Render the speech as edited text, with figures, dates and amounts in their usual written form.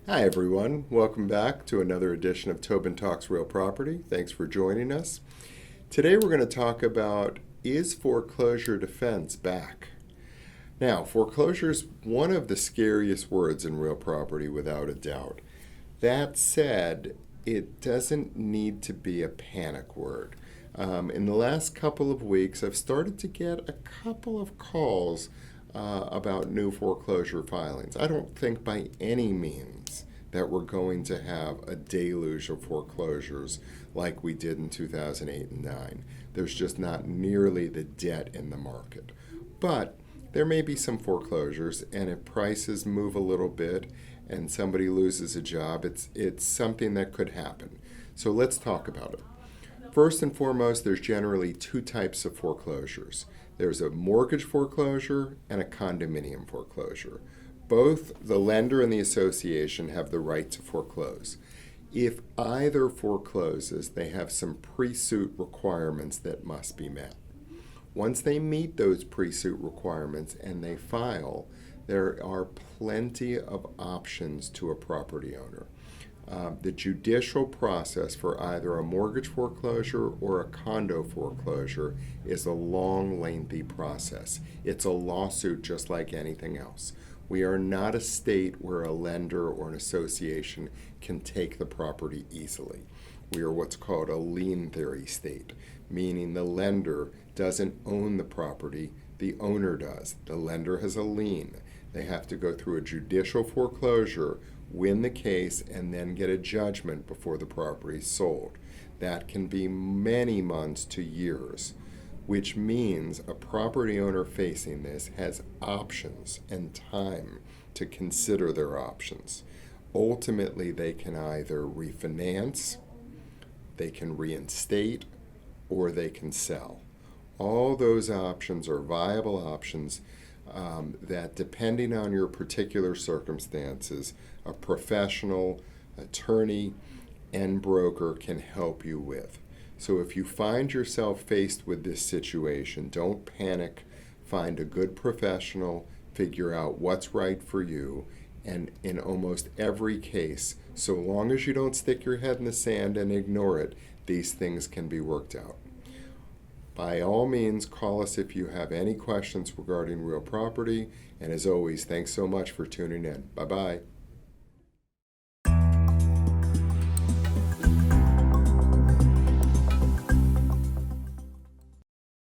Hi, everyone. Welcome back to another edition of Tobin Talks Real Property. Thanks for joining us. Today, we're going to talk about, is foreclosure defense back? Now, foreclosure is one of the scariest words in real property, without a doubt. That said, it doesn't need to be a panic word. In the last couple of weeks, I've started to get a couple of calls about new foreclosure filings. I don't think by any means that we're going to have a deluge of foreclosures like we did in 2008 and 9. There's just not nearly the debt in the market. But there may be some foreclosures, and if prices move a little bit and somebody loses a job, it's something that could happen. So let's talk about it. First and foremost, there's generally two types of foreclosures. There's a mortgage foreclosure and a condominium foreclosure. Both the lender and the association have the right to foreclose. If either forecloses, they have some pre-suit requirements that must be met. Once they meet those pre-suit requirements and they file, there are plenty of options to a property owner. The judicial process for either a mortgage foreclosure or a condo foreclosure is a long, lengthy process. It's a lawsuit just like anything else. We are not a state where a lender or an association can take the property easily. We are what's called a lien theory state, meaning the lender doesn't own the property, the owner does. The lender has a lien. They have to go through a judicial foreclosure, win the case, and then get a judgment before the property is sold. That can be many months to years, which means a property owner facing this has options and time to consider their options. Ultimately, they can either refinance, they can reinstate, or they can sell. All those options are viable options that, depending on your particular circumstances, a professional, attorney, and broker can help you with. So if you find yourself faced with this situation, don't panic. Find a good professional, figure out what's right for you, and in almost every case, so long as you don't stick your head in the sand and ignore it, these things can be worked out. By all means, call us if you have any questions regarding real property. And as always, thanks so much for tuning in. Bye-bye.